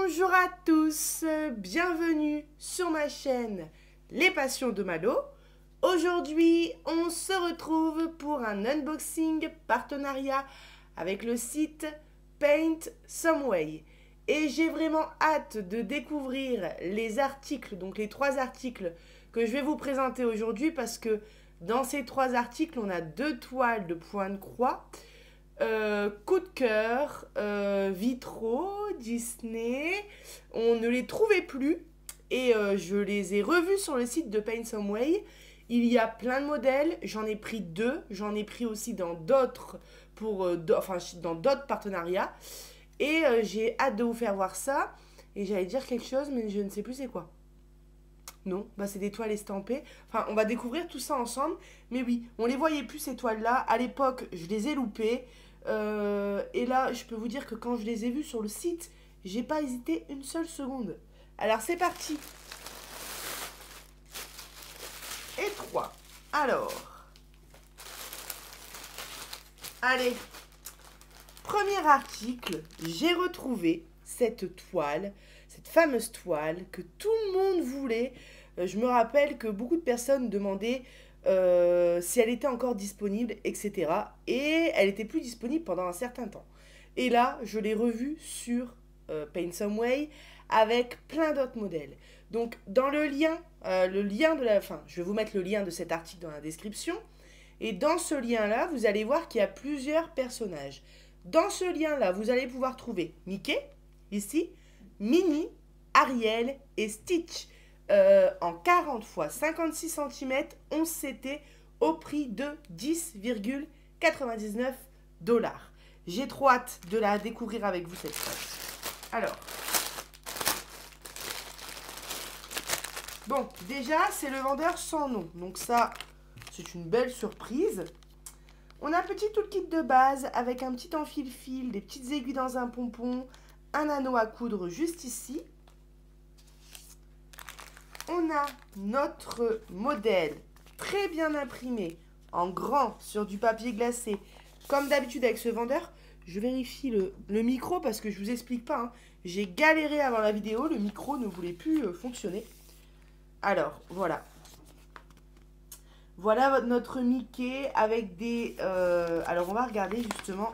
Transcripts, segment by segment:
Bonjour à tous, bienvenue sur ma chaîne Les Passions de Malo. Aujourd'hui, on se retrouve pour un unboxing partenariat avec le site Paint Some Way. Et j'ai vraiment hâte de découvrir les articles, donc les 3 articles que je vais vous présenter aujourd'hui parce que dans ces 3 articles, on a 2 toiles de point de croix. Coup de cœur, vitraux, Disney, on ne les trouvait plus et je les ai revus sur le site de Paint Some Way. Il y a plein de modèles, j'en ai pris 2, j'en ai pris aussi dans d'autres dans d'autres partenariats et j'ai hâte de vous faire voir ça. Et j'allais dire quelque chose mais je ne sais plus c'est quoi. Non, bah c'est des toiles estampées. Enfin, on va découvrir tout ça ensemble. Mais oui, on les voyait plus ces toiles-là. À l'époque, je les ai loupées. Et là, je peux vous dire que quand je les ai vues sur le site, j'ai pas hésité une seule seconde. Alors, c'est parti. Et 3. Alors. Allez. Premier article, j'ai retrouvé cette toile, cette fameuse toile que tout le monde voulait. Je me rappelle que beaucoup de personnes demandaient si elle était encore disponible, etc. Et elle était plus disponible pendant un certain temps. Et là, je l'ai revue sur Paint Some Way avec plein d'autres modèles. Donc, dans le lien de la fin, je vais vous mettre le lien de cet article dans la description. Et dans ce lien-là, vous allez voir qu'il y a plusieurs personnages. Dans ce lien-là, vous allez pouvoir trouver Mickey, ici, Minnie, Ariel et Stitch en 40 x 56 cm 11 CT au prix de 10,99 $. J'ai trop hâte de la découvrir avec vous cette fois. Alors, bon, déjà, c'est le vendeur sans nom. Donc ça, c'est une belle surprise. On a un petit toolkit de base avec un petit enfile-fil, des petites aiguilles dans un pompon, un anneau à coudre juste ici. On a notre modèle très bien imprimé en grand sur du papier glacé. Comme d'habitude avec ce vendeur, je vérifie le micro parce que je ne vous explique pas. Hein. J'ai galéré avant la vidéo, le micro ne voulait plus fonctionner. Alors, voilà. Voilà notre Mickey avec des... alors, on va regarder justement.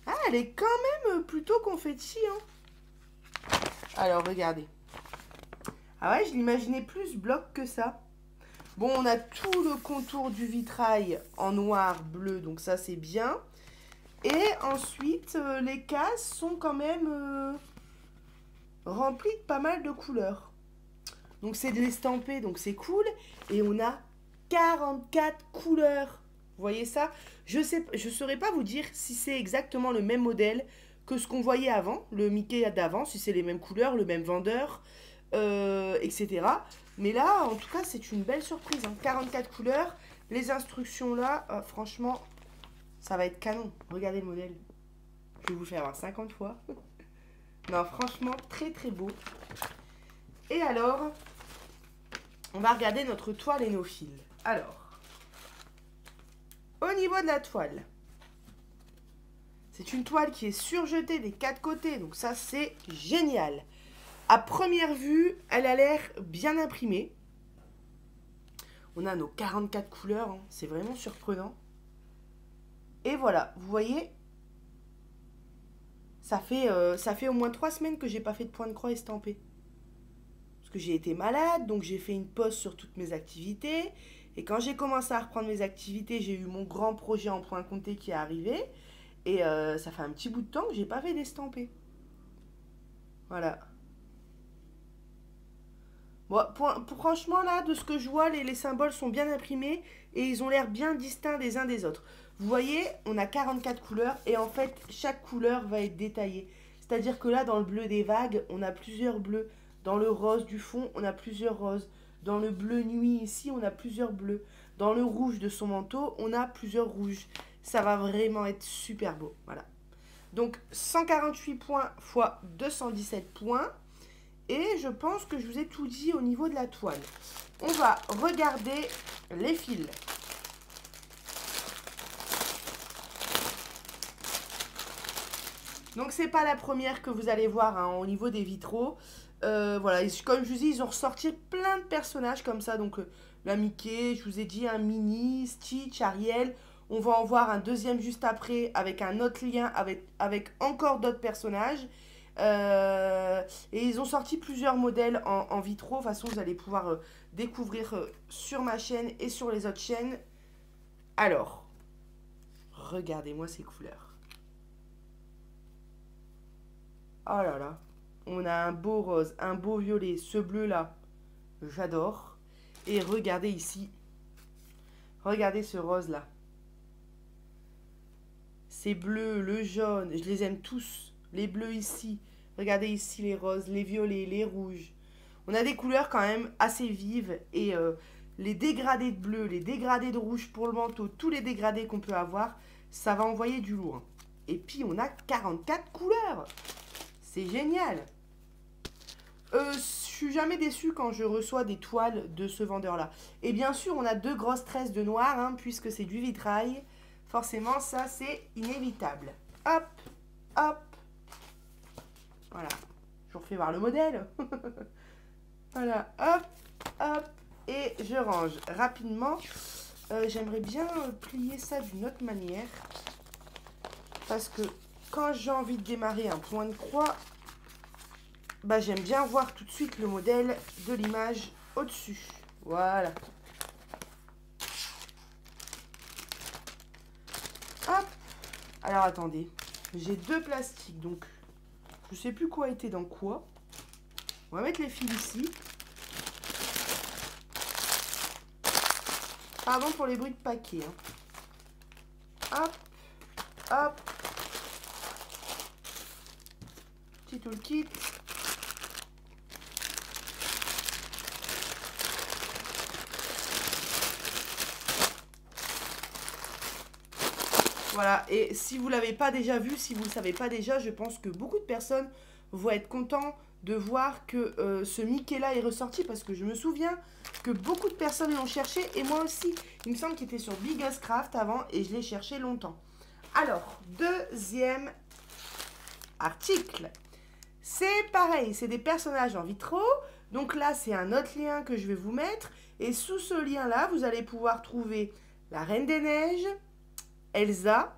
Ah, elle est quand même plutôt confetti, hein. Alors, regardez. Ah ouais, je l'imaginais plus bloc que ça. Bon, on a tout le contour du vitrail en noir, bleu, donc ça, c'est bien. Et ensuite, les cases sont quand même remplies de pas mal de couleurs. Donc, c'est de l'estampé, donc c'est cool. Et on a 44 couleurs. Vous voyez ça? Je saurais pas vous dire si c'est exactement le même modèle que ce qu'on voyait avant, le Mickey d'avant, si c'est les mêmes couleurs, le même vendeur, etc. Mais là, en tout cas, c'est une belle surprise. Hein. 44 couleurs, les instructions là, franchement, ça va être canon. Regardez le modèle. Je vais vous le faire voir 50 fois. Non, franchement, très très beau. Et alors, on va regarder notre toile et nos fils. Alors, au niveau de la toile, c'est une toile qui est surjetée des 4 côtés, donc ça c'est génial. À première vue, elle a l'air bien imprimée. On a nos 44 couleurs, hein, c'est vraiment surprenant. Et voilà, vous voyez, ça fait au moins 3 semaines que j'ai pas fait de point de croix estampé. Parce que j'ai été malade, donc j'ai fait une pause sur toutes mes activités. Et quand j'ai commencé à reprendre mes activités, j'ai eu mon grand projet en point compté qui est arrivé. Et ça fait un petit bout de temps que j'ai pas fait d'estampé. Voilà. Bon, franchement, là, de ce que je vois, les symboles sont bien imprimés et ils ont l'air bien distincts les uns des autres. Vous voyez, on a 44 couleurs et en fait, chaque couleur va être détaillée. C'est-à-dire que là, dans le bleu des vagues, on a plusieurs bleus. Dans le rose du fond, on a plusieurs roses. Dans le bleu nuit ici, on a plusieurs bleus. Dans le rouge de son manteau, on a plusieurs rouges. Ça va vraiment être super beau. Voilà. Donc, 148 points x 217 points. Et je pense que je vous ai tout dit au niveau de la toile. On va regarder les fils. Donc c'est pas la première que vous allez voir hein, au niveau des vitraux. Voilà, et comme je vous dis, ils ont ressorti plein de personnages comme ça. Donc la Mickey, je vous ai dit, un Minnie, Stitch, Ariel. On va en voir un deuxième juste après avec un autre lien avec encore d'autres personnages. Et ils ont sorti plusieurs modèles en vitraux. De toute façon, vous allez pouvoir découvrir sur ma chaîne et sur les autres chaînes. Alors, regardez-moi ces couleurs. Oh là là. On a un beau rose, un beau violet. Ce bleu-là, j'adore. Et regardez ici. Regardez ce rose-là. Ces bleus, le jaune, je les aime tous. Les bleus ici. Regardez ici les roses, les violets, les rouges. On a des couleurs quand même assez vives. Et les dégradés de bleu, les dégradés de rouge pour le manteau, tous les dégradés qu'on peut avoir, ça va envoyer du lourd. Et puis on a 44 couleurs. C'est génial. Je suis jamais déçue quand je reçois des toiles de ce vendeur-là. Et bien sûr, on a 2 grosses tresses de noir, hein, puisque c'est du vitrail. Forcément, ça, c'est inévitable. Hop, hop. Voilà. Je vous refais voir le modèle. Voilà, hop, hop. Et je range rapidement. J'aimerais bien plier ça d'une autre manière. Parce que quand j'ai envie de démarrer un point de croix, bah, j'aime bien voir tout de suite le modèle de l'image au-dessus. Voilà. Hop. Alors, attendez. J'ai 2 plastiques, donc je sais plus quoi était dans quoi. On va mettre les fils ici. Pardon pour les bruits de paquet. Hein. Hop. Hop. Petit toolkit. Voilà, et si vous ne l'avez pas déjà vu, si vous ne le savez pas déjà, je pense que beaucoup de personnes vont être contents de voir que ce Mickey-là est ressorti, parce que je me souviens que beaucoup de personnes l'ont cherché, et moi aussi. Il me semble qu'il était sur Biggest Craft avant, et je l'ai cherché longtemps. Alors, deuxième article. C'est pareil, c'est des personnages en vitraux. Donc là, c'est un autre lien que je vais vous mettre. Et sous ce lien-là, vous allez pouvoir trouver la Reine des Neiges, Elsa,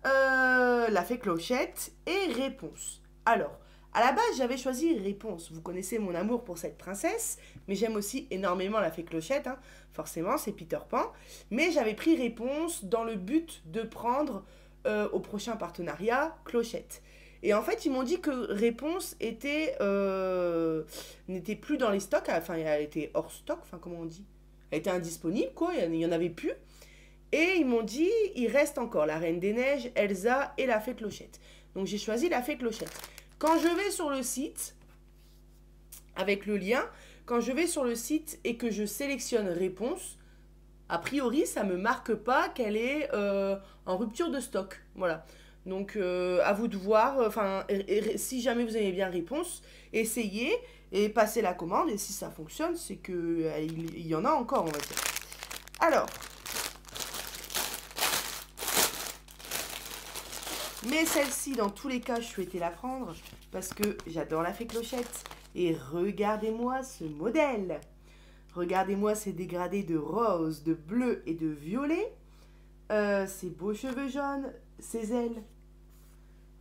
la Fée Clochette et Réponse. Alors, à la base, j'avais choisi Réponse. Vous connaissez mon amour pour cette princesse, mais j'aime aussi énormément la Fée Clochette. Hein. Forcément, c'est Peter Pan. Mais j'avais pris Réponse dans le but de prendre au prochain partenariat Clochette. Et en fait, ils m'ont dit que Réponse n'était plus dans les stocks. Enfin, elle était hors stock. Enfin, comment on dit? Elle était indisponible, quoi. Il n'y en avait plus. Et ils m'ont dit, il reste encore la Reine des Neiges, Elsa et la Fée Clochette. Donc j'ai choisi la Fée Clochette. Quand je vais sur le site, avec le lien, quand je vais sur le site et que je sélectionne Réponse, a priori, ça ne me marque pas qu'elle est en rupture de stock. Voilà. Donc à vous de voir. Enfin, si jamais vous aimez bien Réponse, essayez et passez la commande. Et si ça fonctionne, c'est qu'il y en a encore, on va dire. Alors... Mais celle-ci, dans tous les cas, je souhaitais la prendre parce que j'adore la Fée Clochette. Et regardez-moi ce modèle. Regardez-moi ces dégradés de rose, de bleu et de violet. Ces beaux cheveux jaunes, ses ailes.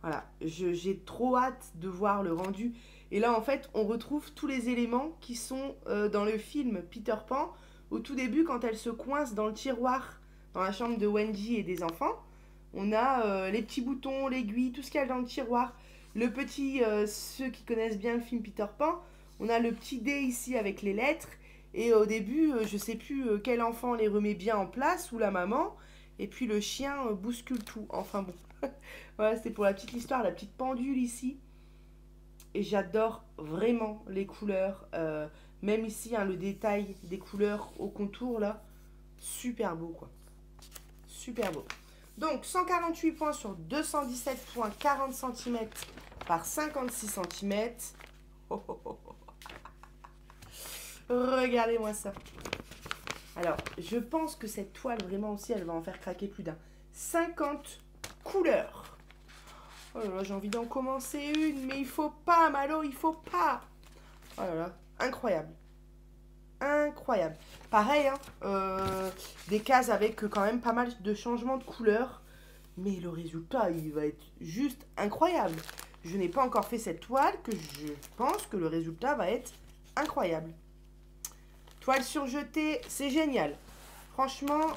Voilà, j'ai trop hâte de voir le rendu. Et là, en fait, on retrouve tous les éléments qui sont dans le film Peter Pan. Au tout début, quand elle se coince dans le tiroir, dans la chambre de Wendy et des enfants. On a les petits boutons, l'aiguille, tout ce qu'il y a dans le tiroir. Le petit, ceux qui connaissent bien le film Peter Pan, on a le petit dé ici avec les lettres. Et au début, je ne sais plus quel enfant les remet bien en place, ou la maman. Et puis le chien bouscule tout. Enfin bon, voilà, c'était pour la petite histoire, la petite pendule ici. Et j'adore vraiment les couleurs. Même ici, hein, le détail des couleurs au contour, là. Super beau, quoi. Super beau. Donc, 148 points sur 217 points, 40 cm par 56 cm. Oh, oh, oh, oh. Regardez-moi ça. Alors, je pense que cette toile, vraiment aussi, elle va en faire craquer plus d'un. 50 couleurs. Oh là là, j'ai envie d'en commencer une, mais il faut pas, Malo, il faut pas. Oh là là, incroyable. Incroyable. Pareil, hein, des cases avec quand même pas mal de changements de couleur. Mais le résultat, il va être juste incroyable. Je n'ai pas encore fait cette toile que je pense que le résultat va être incroyable. Toile surjetée, c'est génial. Franchement,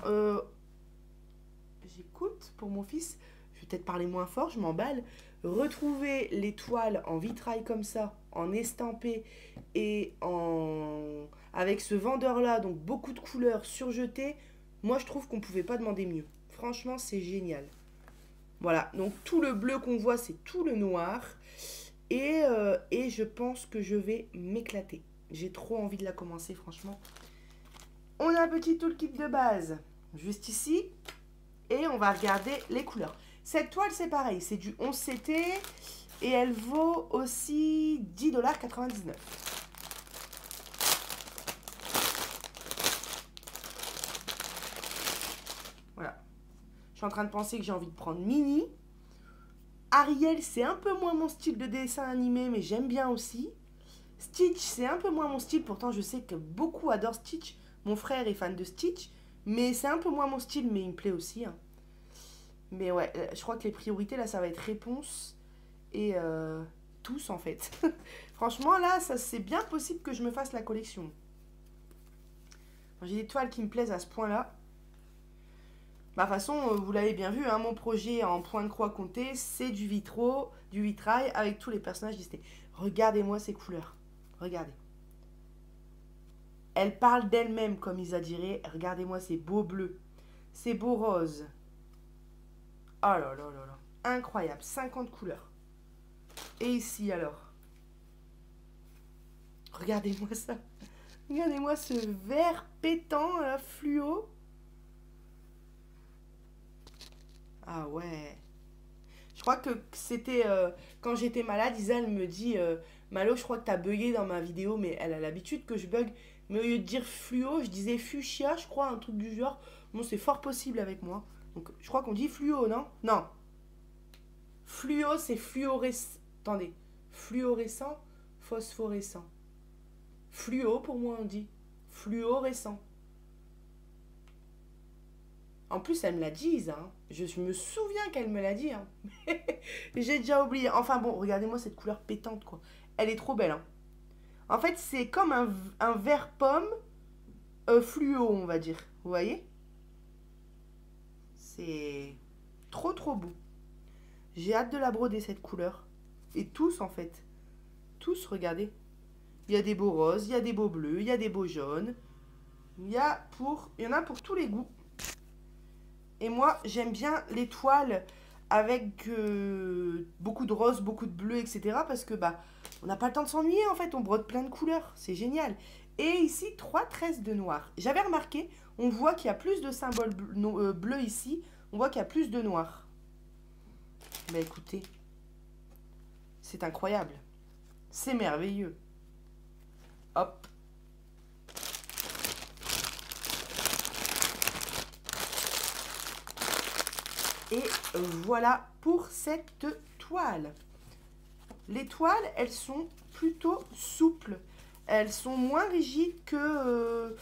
j'écoute pour mon fils. Je vais peut-être parler moins fort, je m'emballe. Retrouver les toiles en vitrail comme ça, en estampé et avec ce vendeur-là, donc beaucoup de couleurs surjetées, moi je trouve qu'on ne pouvait pas demander mieux. Franchement, c'est génial. Voilà, donc tout le bleu qu'on voit, c'est tout le noir. Et je pense que je vais m'éclater. J'ai trop envie de la commencer, franchement. On a un petit toolkit de base, juste ici. Et on va regarder les couleurs. Cette toile, c'est pareil, c'est du 11 CT. Et elle vaut aussi 10,99 $. Voilà. Je suis en train de penser que j'ai envie de prendre Mini. Ariel, c'est un peu moins mon style de dessin animé, mais j'aime bien aussi. Stitch, c'est un peu moins mon style. Pourtant, je sais que beaucoup adorent Stitch. Mon frère est fan de Stitch. Mais c'est un peu moins mon style, mais il me plaît aussi. Hein. Mais ouais, je crois que les priorités, là, ça va être Réponse et tous, en fait. Franchement, là, ça c'est bien possible que je me fasse la collection. J'ai des toiles qui me plaisent à ce point-là. Bah, de toute façon, vous l'avez bien vu, hein, mon projet en point de croix compté, c'est du vitrail avec tous les personnages listés. Regardez-moi ces couleurs. Regardez. Elle parle d'elle-même, comme Isa dirait. Regardez-moi ces beaux bleus. Ces beaux roses. Oh là là là là. Incroyable. 50 couleurs. Et ici, alors. Regardez-moi ça. Regardez-moi ce vert pétant, fluo. Ah ouais. Je crois que c'était quand j'étais malade, Isa, elle me dit Malo, je crois que t'as bugué dans ma vidéo, mais elle a l'habitude que je bug. Mais au lieu de dire fluo, je disais fuchsia, je crois, un truc du genre. Bon, c'est fort possible avec moi. Donc, je crois qu'on dit fluo, non? Non. Fluo, c'est fluorescent. Attendez. Fluorescent, phosphorescent. Fluo, pour moi, on dit. Fluorescent. En plus, elle me l'a dit, Isa. Hein. Je me souviens qu'elle me l'a dit. Hein. J'ai déjà oublié. Enfin bon, regardez-moi cette couleur pétante, quoi. Elle est trop belle. Hein. En fait, c'est comme un vert pomme fluo, on va dire. Vous voyez? C'est trop, trop beau. J'ai hâte de la broder, cette couleur. Et tous, en fait. Tous, regardez. Il y a des beaux roses, il y a des beaux bleus, il y a des beaux jaunes. Il y en a pour tous les goûts. Et moi, j'aime bien les toiles avec beaucoup de rose, beaucoup de bleu, etc. Parce que bah, on n'a pas le temps de s'ennuyer en fait. On brode plein de couleurs. C'est génial. Et ici, 3 tresses de noir. J'avais remarqué, on voit qu'il y a plus de symboles bleus ici. On voit qu'il y a plus de noir. Bah écoutez, c'est incroyable. C'est merveilleux. Hop. Et voilà pour cette toile. Les toiles, elles sont plutôt souples. Elles sont moins rigides que...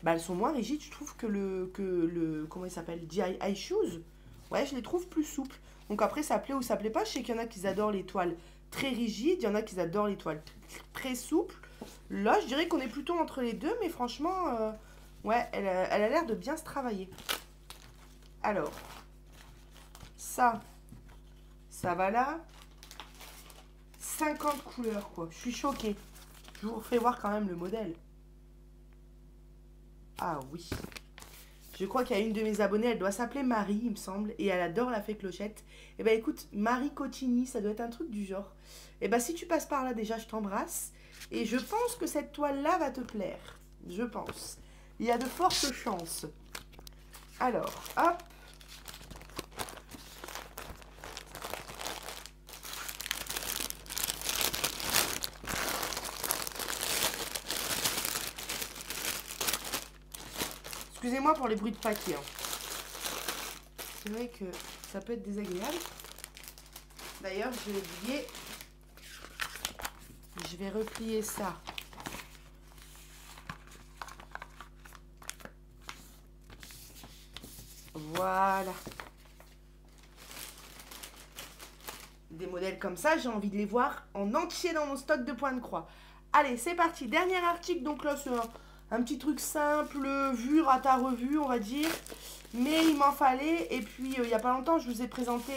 elles sont moins rigides, je trouve, que le comment il s'appelle? DIY Shoes. Ouais, je les trouve plus souples. Donc après, ça plaît ou ça plaît pas. Je sais qu'il y en a qui adorent les toiles très rigides. Il y en a qui adorent les toiles très souples. Là, je dirais qu'on est plutôt entre les deux. Mais franchement, ouais, elle a l'air de bien se travailler. Alors... ça va là. 50 couleurs, quoi. Je suis choquée. Je vous refais voir quand même le modèle. Ah oui. Je crois qu'il y a une de mes abonnées, elle doit s'appeler Marie, il me semble. Et elle adore la fée Clochette. Et ben écoute, Marie Cotigny, ça doit être un truc du genre. Et ben si tu passes par là, déjà, je t'embrasse. Et je pense que cette toile-là va te plaire. Je pense. Il y a de fortes chances. Alors, hop. Excusez-moi pour les bruits de paquet. Hein. C'est vrai que ça peut être désagréable. D'ailleurs, j'ai oublié. Je vais replier ça. Voilà. Des modèles comme ça, j'ai envie de les voir en entier dans mon stock de points de croix. Allez, c'est parti. Dernier article. Donc là, c'est un petit truc simple, vu, rata revu, on va dire. Mais il m'en fallait. Et puis, il n'y a pas longtemps, je vous ai présenté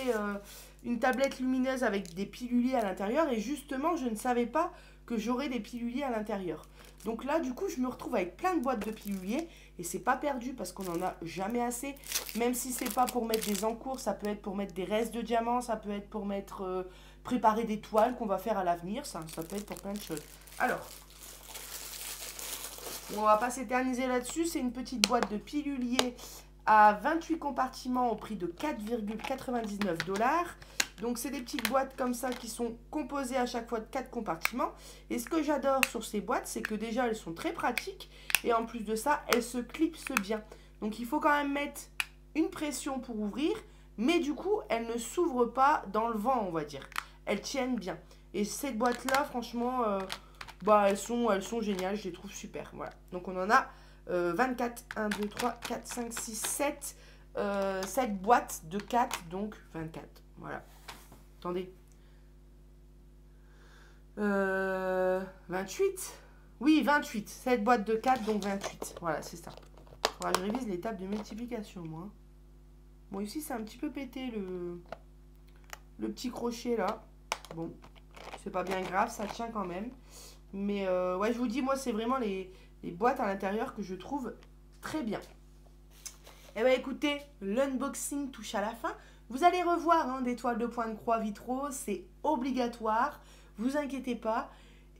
une tablette lumineuse avec des piluliers à l'intérieur. Et justement, je ne savais pas que j'aurais des piluliers à l'intérieur. Donc là, du coup, je me retrouve avec plein de boîtes de piluliers. Et c'est pas perdu parce qu'on n'en a jamais assez. Même si c'est pas pour mettre des encours, ça peut être pour mettre des restes de diamants. Ça peut être pour mettre préparer des toiles qu'on va faire à l'avenir. Ça peut être pour plein de choses. Alors, on va pas s'éterniser là-dessus. C'est une petite boîte de piluliers à 28 compartiments au prix de 4,99 $. Donc, c'est des petites boîtes comme ça qui sont composées à chaque fois de 4 compartiments. Et ce que j'adore sur ces boîtes, c'est que déjà, elles sont très pratiques. Et en plus de ça, elles se clipsent bien. Donc, il faut quand même mettre une pression pour ouvrir. Mais du coup, elles ne s'ouvrent pas dans le vent, on va dire. Elles tiennent bien. Et ces boîtes-là, franchement, elles sont géniales. Je les trouve super. Voilà. Donc, on en a 24. 1, 2, 3, 4, 5, 6, 7. 7 boîtes de 4, donc 24. Voilà. Attendez. 28. Oui, 28. 7 boîtes de 4, donc 28. Voilà, c'est ça. Faudra que je révise les tables de multiplication, moi. Bon, ici, c'est un petit peu pété le petit crochet, là. Bon, c'est pas bien grave, ça tient quand même. Mais, ouais, je vous dis, moi, c'est vraiment les boîtes à l'intérieur que je trouve très bien. Eh bien, écoutez, l'unboxing touche à la fin. Vous allez revoir des toiles de points de croix vitraux, c'est obligatoire, vous inquiétez pas.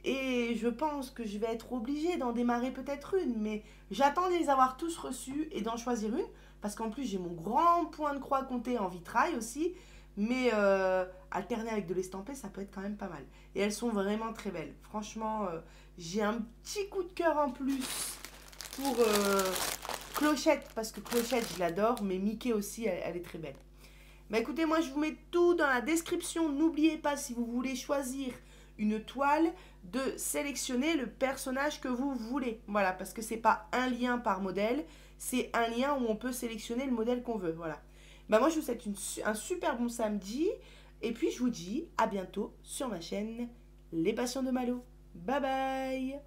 Et je pense que je vais être obligée d'en démarrer peut-être une, mais j'attends de les avoir tous reçus et d'en choisir une, parce qu'en plus j'ai mon grand point de croix compté en vitrail aussi, mais alterner avec de l'estampé, ça peut être quand même pas mal. Et elles sont vraiment très belles. Franchement, j'ai un petit coup de cœur en plus pour Clochette, parce que Clochette, je l'adore, mais Mickey aussi, elle est très belle. Mais écoutez, moi je vous mets tout dans la description. N'oubliez pas, si vous voulez choisir une toile, de sélectionner le personnage que vous voulez. Voilà, parce que c'est pas un lien par modèle, c'est un lien où on peut sélectionner le modèle qu'on veut. Voilà. Moi je vous souhaite un super bon samedi. Et puis je vous dis à bientôt sur ma chaîne Les Passions de Malo. Bye bye.